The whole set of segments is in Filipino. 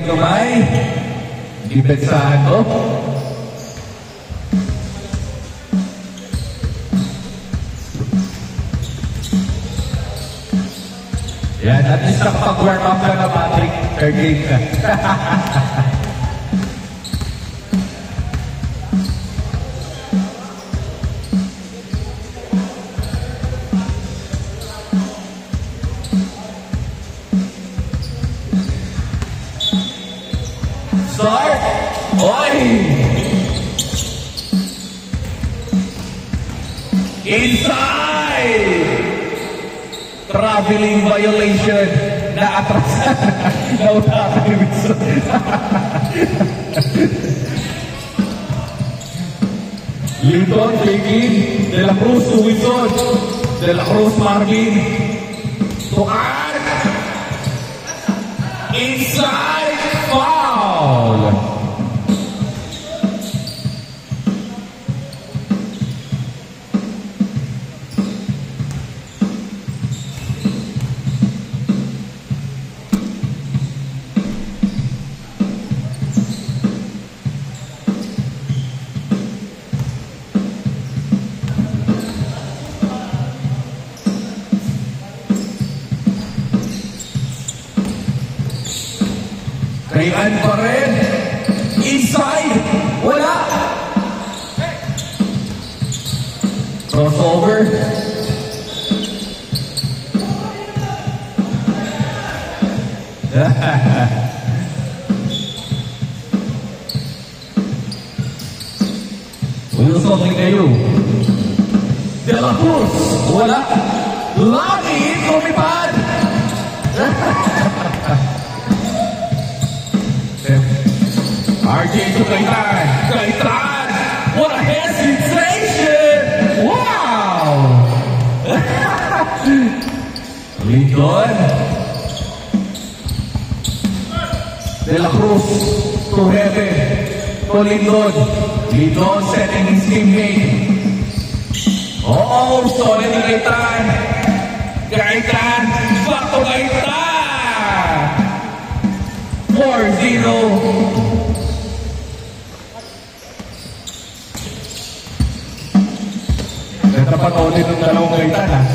kamay. Depensahan ko. Yan, at least nakapag-warm up ka na, Patrick. Third game ka. Start! Oy! Inside! Traveling violation na atrasan. Nauna ni Wilson. Linton taking De La Cruz to Wilson. De La Cruz Marvin. To Art. Inside foul. Kayan pa rin. Inside. Wala. Crossover. Wilson kayo. De La Cruz. Wala. Lagi. Kumipad. RJ to Kaitan. Kaitan! What a hesitation! Wow! Linton. De La Cruz to Heaven. To Linton. Linton setting his teammate. Oh, solid ni Kaitan. Kaitan. Back to Kaitan. 4-0. Napanoonin ng dalawang Kaitan, ha?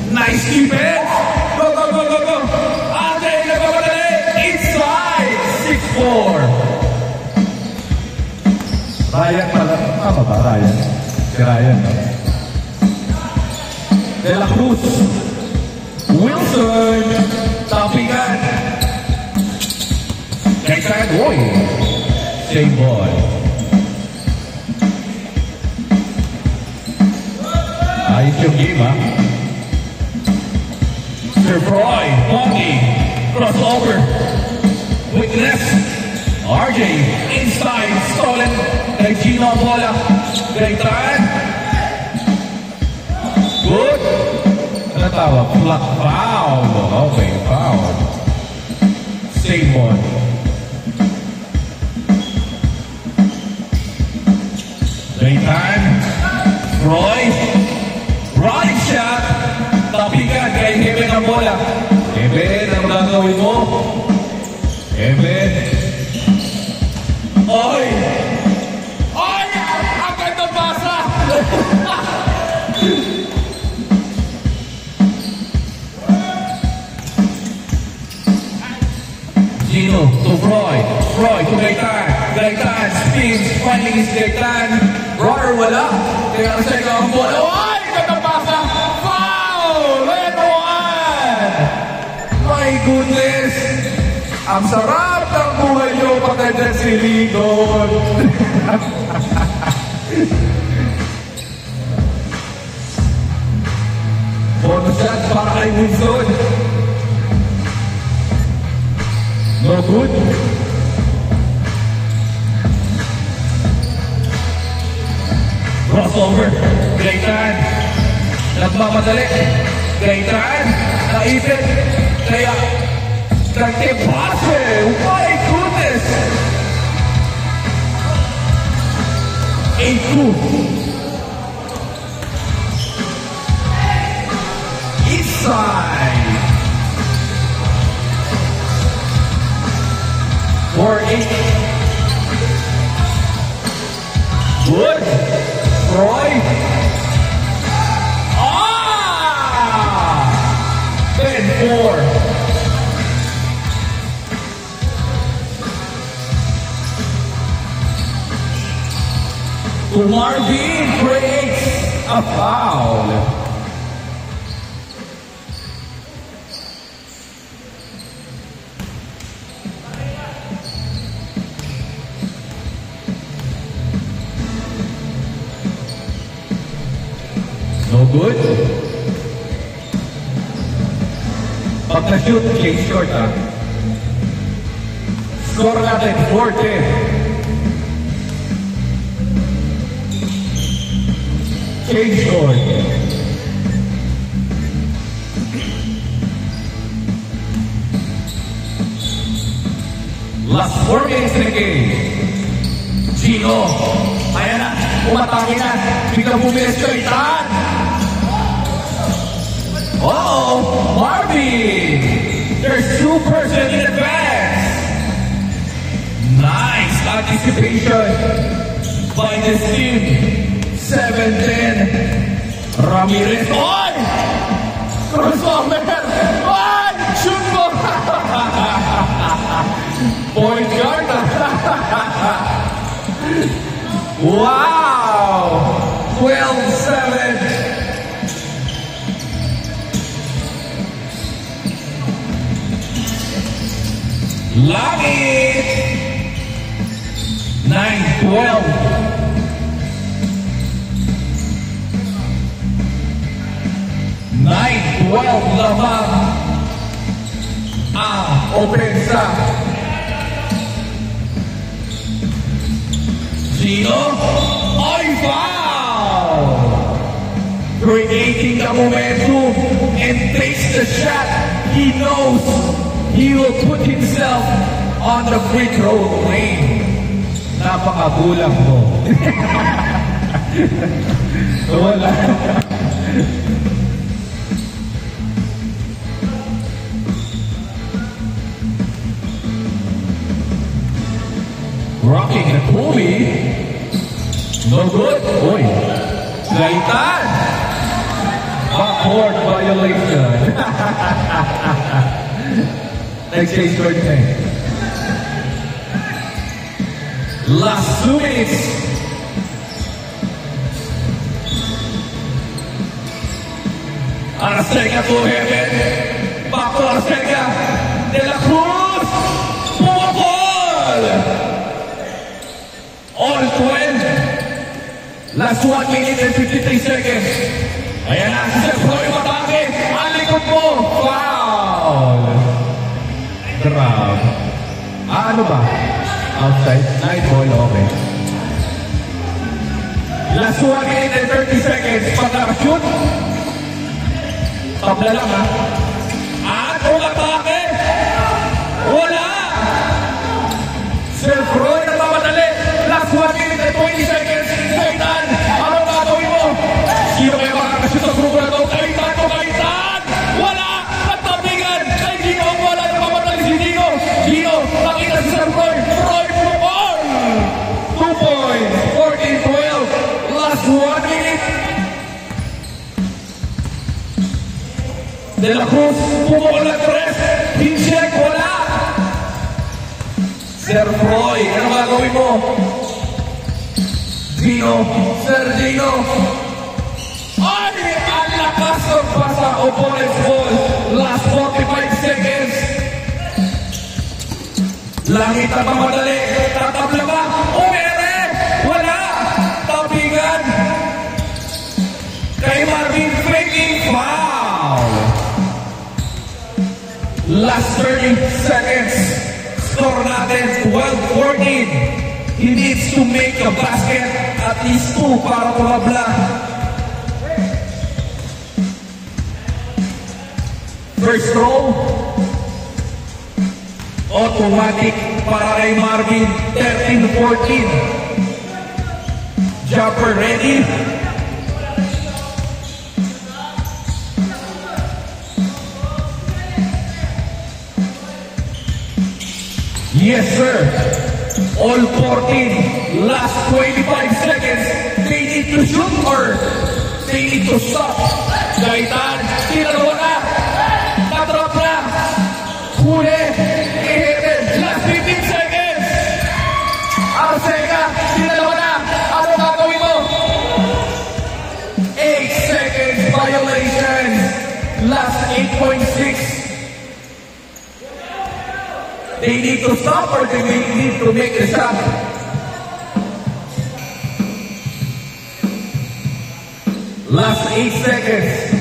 Nice defense! Go, go, go, go, go! Andre, nagpapadali! Inside! 6-4! Ryan pala. Tama ba, Ryan? Si Ryan, no? De La Cruz. Wilson. Tapingan. Kaitan, boy. Same boy. Ayos yung game, ha? Sir Froy, Monty, crossover, witness, RJ, inside, stolen, kay Gino bola, Kaitan. Good. Ano tawag? Flat foul. Okay, foul. Same one. Kaitan, Froy, right shot. Tapigan kay Heaven ang bola. Heaven, ang gagawin mo? Heaven. Oy! Oy! Ang ganda pasa! Gino to Froy. Froy to Kaitan. Kaitan spins. Finding his Kaitan. Rotter wala. Kaya ang sa'yo ang bola. Oy! Ganda pasa! My goodness! Ang sarap ng buhay nyo pagka dyan si Linton. Bonus shot para kay Wilson. No good. Crossover. Kaitan. Nagmamadali. Kaitan. Naipit. Kaya, nagtipase! My goodness! 8-2. East side. 4-8. Good. Roy. 10-4. To Marvin creates a foul. No good. Pag na-shoot, change short ha. Score natin, 4-10. Change short. Last 4 minutes in the game. Gino. Ayan na. Umatake na. Biglang bumilis kay Tan. Uh-oh. Marvin. There's 2% in advance. Nice anticipation by this team. 7-10. Ramirez. Oy! Crossover! Oy! Shoot mo! Point guard. Wow! 12-7. Langit! 9-12. 9-12 lamang ang opensa. Gino, ay foul! Creating the momentum and takes the shot. He knows he will put himself on the free throw lane. Napakagulang mo. Wala. Rocking the Kobe. No good. Oy. Gaitan. Backcourt violation. Next case for 10. Last 2 minutes. Arcega to heaven. Back to Arcega. De la Cruz. Ball. All 12. Last 1 minute and 53 seconds. Ayan na, si Sir Floyd matake. Ang likod mo. Foul. Grab. Ano ba? Outside. Night ball, okay. Last 1 minute and 30 seconds. Pag nakashoot. Tabla lang ha. At umatake. Wala. Sir Floyd nagmamadali. Last 1 minute and 20 seconds. Kaitan. Ano gagawin mo? Sino kayo makakashoot sa grupo na ito? Kaitan o Kaitan? Wala. Nagtabigan. Kay Gino. Wala. Nagmamadali si Gino. Gino. Nakita si Sir Floyd. Floyd mo on. 2 points. 14-12. Last 1 minute. De la Cruz. Pumukol ng press. Pincheck. Wala. Sir Floyd. Ano gagawin mo? Gino. Sir Gino. Ay! Ang lakas ng pasa. Opponent's ball. Last 45 seconds. Langit na mamadali. Tatabla ba? Umere! Wala! Tabigan! Kay Marvin faking foul! Last 30 seconds. Score natin 12-14. He needs to make a basket, at least 2 para tumabla. First throw. Automatic para kay Marvin. 13-14. Jumper ready. Yes, sir. All 14. Last 25 seconds. They need to shoot or they need to stop. Gaitan, tinalo na. Natrap na. Huli. I-hit. Last 15 seconds. Arcega, tinalo na. Ano gagawin mo? 8 seconds violation. Last 8.6. They need to stop or they need to make a shot. Last 8 seconds.